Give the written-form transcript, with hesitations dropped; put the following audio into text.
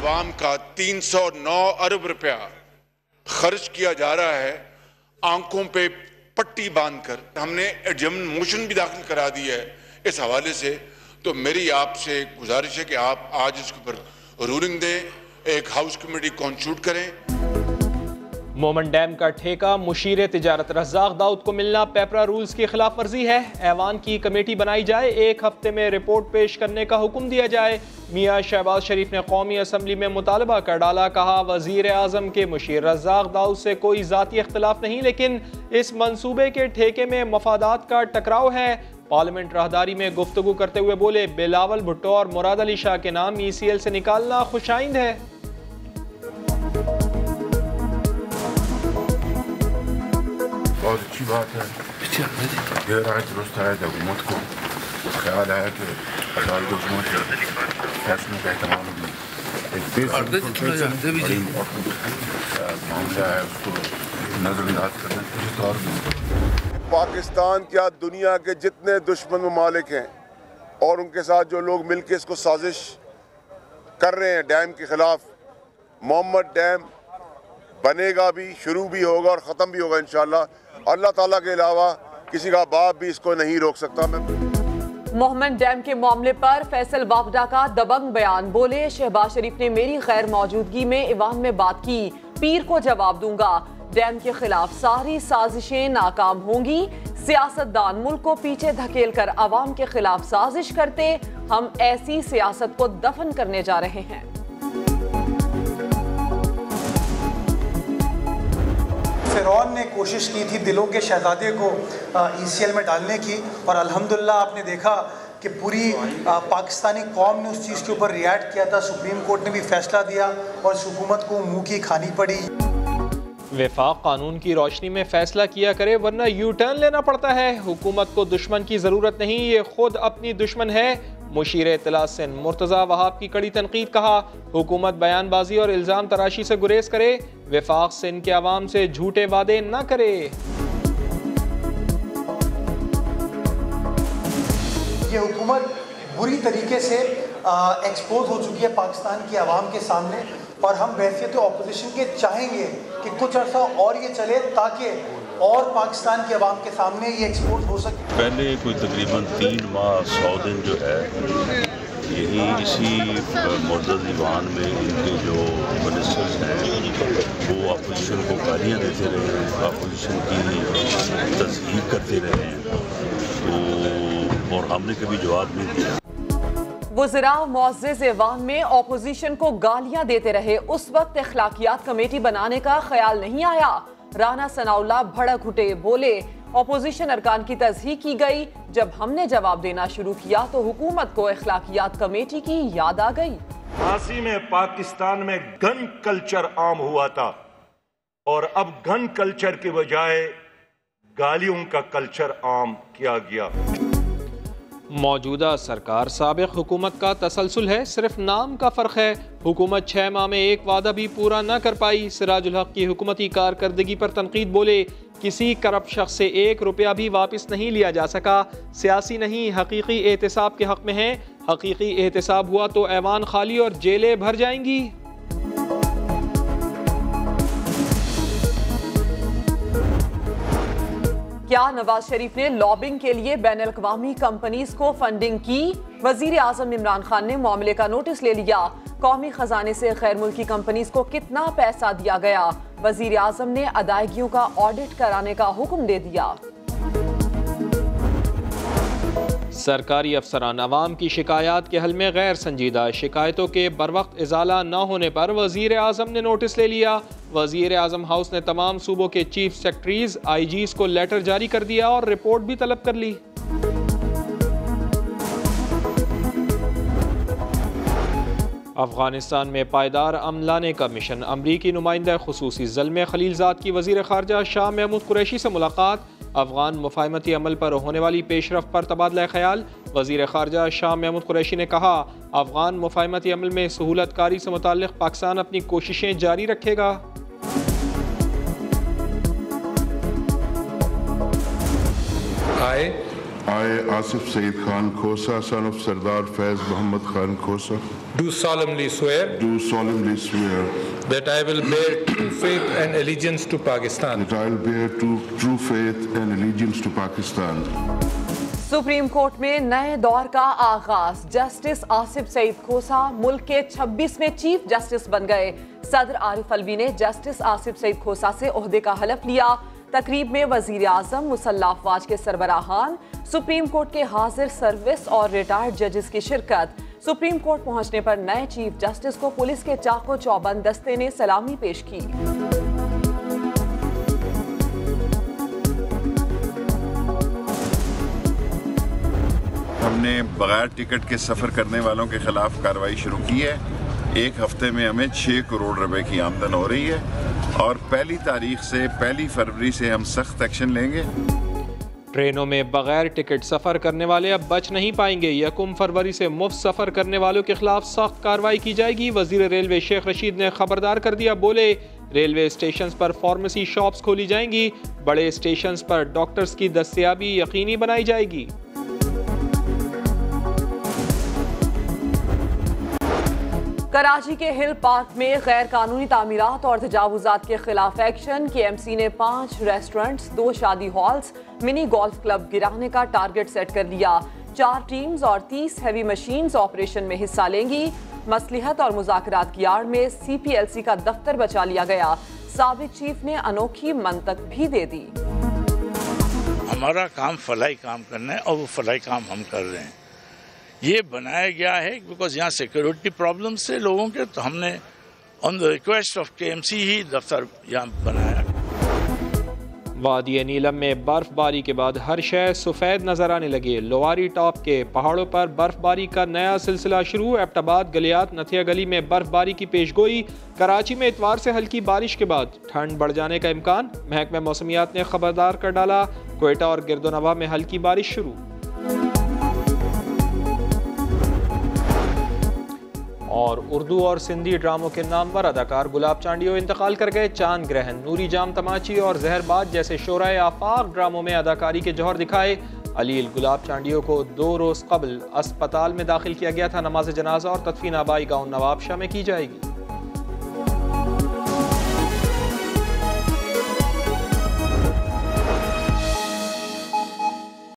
अवाम का 309 अरब रुपया खर्च किया जा रहा है आंखों पे पट्टी बांधकर। हमने एडजमेंट मोशन भी दाखिल करा दी है इस हवाले से। तो मेरी आपसे गुजारिश है कि आप आज इसके ऊपर रूलिंग दें, एक हाउस कमेटी कॉन्स्टिट्यूट करें। मोमन डैम का ठेका मुशीर तिजारत रज़ाक दाऊद को मिलना पेपरा रूल्स की खिलाफ वर्जी है। ऐवान की कमेटी बनाई जाए, 1 हफ्ते में रिपोर्ट पेश करने का हुक्म दिया जाए। मियाँ शहबाज शरीफ ने कौमी असम्बली में मुतालबा कर डाला। कहा वजीर आज़म के मुशीर रज़ाक दाऊद से कोई ज़ाती इख्तिलाफ नहीं, लेकिन इस मंसूबे के ठेके में मफादात का टकराव है। पार्लियामेंट राहदारी में गुफ्तगू करते हुए बोले बिलावल भुट्टो और मुराद अली शाह के नाम ECL से निकालना खुशाइंद है। बहुत अच्छी बात है, ये राय दुरुस्त है। हुकूमत को ख्याल है कि अदालत के फैसलों का एहतराम मामला है उसको नजरअंदाज करने के तौर में। पाकिस्तान क्या दुनिया के जितने दुश्मन ममालिक हैं और उनके साथ जो लोग मिलकर इसको साजिश कर रहे हैं डैम के खिलाफ, मोहम्मद डैम बनेगा भी, शुरू भी होगा और ख़त्म भी होगा इंशाअल्लाह। अल्लाह ताला के अलावा किसी का बाप भी इसको नहीं रोक सकता। मोहम्मद डैम के मामले पर फैसल वापडा का दबंग बयान। बोले शहबाज शरीफ ने मेरी गैर मौजूदगी में ईवान में बात की, पीर को जवाब दूंगा। डैम के खिलाफ सारी साजिशें नाकाम होंगी। सियासतदान मुल्क को पीछे धकेल कर अवाम के खिलाफ साजिश करते, हम ऐसी सियासत को दफन करने जा रहे हैं। फिरौन ने कोशिश की थी दिलों के शहजादे को ECL में डालने की, और अल्हम्दुलिल्लाह आपने देखा कि पूरी पाकिस्तानी कौम ने उस चीज़ के ऊपर रिएक्ट किया था। सुप्रीम कोर्ट ने भी फैसला दिया और इस हुकूमत को मुंह की खानी पड़ी। वफाक कानून की रोशनी में फैसला किया करे, वरना यू टर्न लेना पड़ता है। हुकूमत को दुश्मन की ज़रूरत नहीं, ये खुद अपनी दुश्मन है। मुशीर इत्तला सिंध मुर्तज़ा वहाब की कड़ी तनकीद। कहा हुकूमत बयानबाजी और इल्ज़ाम तराशी से गुरेज करे, वफाक सिंध के अवाम से झूठे वादे न करे। ये हुकूमत बुरी तरीके से एक्सपोज हो चुकी है पाकिस्तान की आवाम के सामने, और हम बहसियत ऑपोजिशन के चाहेंगे कि कुछ अर्सा और ये चले ताकि और पाकिस्तान के अवाम के सामने ये एक्सपोज हो सके। पहले कोई तकरीबन 3 माह 100 दिन जो है यही इसी मुअज़्ज़ज़ ईवान में इनके जो मिनिस्टर्स हैं वो अपोजिशन को गालियाँ देते रहे हैं, अपोजिशन की तस्दीक करते रहे हैं, तो और हमने कभी जवाब नहीं दिया। वज़रा मुअज़्ज़ज़ ईवान में अपोजिशन को गालियां देते रहे, उस वक्त अखलाकियात कमेटी बनाने का ख्याल नहीं आया। राना सनाउल्लाह भड़क उठे, बोले अपोजिशन अरकान की तज़हीक की गई, जब हमने जवाब देना शुरू किया तो हुकूमत को अखलाकियात कमेटी की याद आ गई। फांसी में पाकिस्तान में गन कल्चर आम हुआ था और अब गन कल्चर के बजाय गालियों का कल्चर आम किया गया। मौजूदा सरकार साबिक हुकूमत का तसलसल है, सिर्फ नाम का फ़र्क है। हुकूमत 6 माह में एक वादा भी पूरा न कर पाई। सिराजुल हक की हुकूमती कारकर्दगी पर तनकीद। बोले किसी करप्ट शख्स से 1 रुपया भी वापस नहीं लिया जा सका। सियासी नहीं, हकीकी एहतिसाब के हक में है। हकीकी एहतिसाब हुआ तो ऐवान खाली और जेलें भर जाएंगी। क्या नवाज शरीफ ने लॉबिंग के लिए बैनुल-अक़वामी कंपनीज को फंडिंग की? वजीर आजम इमरान खान ने मामले का नोटिस ले लिया। कौमी खजाने से गैर मुल्की कंपनीज को कितना पैसा दिया गया? वजीर आजम ने अदायगियों का ऑडिट कराने का हुक्म दे दिया। सरकारी अफसरान अवाम की शिकायत के हल में गैर संजीदा, शिकायतों के बरवक्त इजाला न होने पर वजीर आजम ने नोटिस ले लिया। वजीर आजम हाउस ने तमाम सूबों के चीफ सेक्रेटरीज IGs को लेटर जारी कर दिया और रिपोर्ट भी तलब कर ली। अफगानिस्तान में पायदार अमन लाने का मिशन। अमरीकी नुमाइंदा खुसूसी ज़ल्मे खलीलजाद की वज़ीर ख़ारजा शाह महमूद कुरैशी से मुलाकात। अफगान मुफाहमती अमल पर होने वाली पेशरफ पर तबादला ख्याल। वज़ीर ख़ारजा शाह महमूद कुरैशी ने कहा अफगान मुफाहमती अमल में सहूलत कारी से मुताल्लिक़ पाकिस्तान अपनी कोशिशें जारी रखेगा। I I, Asif Saeed Khan Khosa, son of Sardar Faiz Muhammad Khan Khosa, do solemnly swear that I will bear true faith and allegiance to Pakistan. true faith and allegiance to Pakistan. Supreme court में नए दौर का आगाज। Justice Asif Saeed खोसा मुल्क के 26वें chief justice बन गए। सदर आरिफ अलवी ने जस्टिस आसिफ सईद खोसा से ओहदे का हलफ लिया। तकरीब में वजीर आजम, मुसल्लह अफवाज के सरबराहान, सुप्रीम कोर्ट के हाजिर सर्विस और रिटायर्ड जजेस की शिरकत। सुप्रीम कोर्ट पहुंचने पर नए चीफ जस्टिस को पुलिस के चाको चौबंद दस्ते ने सलामी पेश की। हमने बगैर टिकट के सफ़र करने वालों के खिलाफ कार्रवाई शुरू की है। एक हफ्ते में हमें 6 करोड़ रुपए की आमदन हो रही है और पहली फरवरी से हम सख्त एक्शन लेंगे। ट्रेनों में बगैर टिकट सफ़र करने वाले अब बच नहीं पाएंगे। 1 फरवरी से मुफ्त सफ़र करने वालों के खिलाफ सख्त कार्रवाई की जाएगी। वजीर रेलवे शेख रशीद ने खबरदार कर दिया। बोले, रेलवे स्टेशन पर फार्मेसी शॉप्स खोली जाएंगी। बड़े स्टेशन पर डॉक्टर्स की दस्तयाबी यकीनी बनाई जाएगी। कराची के हिल पार्क में गैर कानूनी तामीरात और तजावुजात के खिलाफ एक्शन। KMC ने 5 रेस्टोरेंट्स, 2 शादी हॉल्स, मिनी गोल्फ क्लब गिराने का टारगेट सेट कर लिया। 4 टीम्स और 30 हैवी मशीन्स ऑपरेशन में हिस्सा लेंगी। मसलिहत और मुज़ाकरात की आड़ में CPLC का दफ्तर बचा लिया गया। साबिक चीफ ने अनोखी मंतक भी दे दी। हमारा काम फलाई काम करना है और वो फलाई काम हम कर रहे हैं। ये बनाया गया है बिकॉज यहाँ सिक्योरिटी प्रॉब्लम से लोगों के, तो हमने on the request of KMC ही दफ्तर यहाँ बनाया। वादी नीलम में बर्फबारी के बाद हर शय सफ़ेद नजर आने लगे। लोवारी टॉप के पहाड़ों पर बर्फबारी का नया सिलसिला शुरू। एबटाबाद, गलियात, नथिया गली में बर्फबारी की पेशगोई। कराची में इतवार से हल्की बारिश के बाद ठंड बढ़ जाने का इम्कान। महकमा मौसमियात ने खबरदार कर डाला। कोयटा और गिरदोनवा में हल्की बारिश शुरू। और उर्दू और सिंधी ड्रामों के नामवर अदाकार गुलाब चांडियो इंतकाल कर गए। चांद ग्रहण, नूरी जाम तमाची और जहरबाज जैसे शोराए आफाक ड्रामों में अदाकारी के जौहर दिखाए। अलील गुलाब चांडियो को 2 रोज़ कबल अस्पताल में दाखिल किया गया था। नमाज जनाजा और तदफीन आबाई गाँव नवाबशाह में की जाएगी।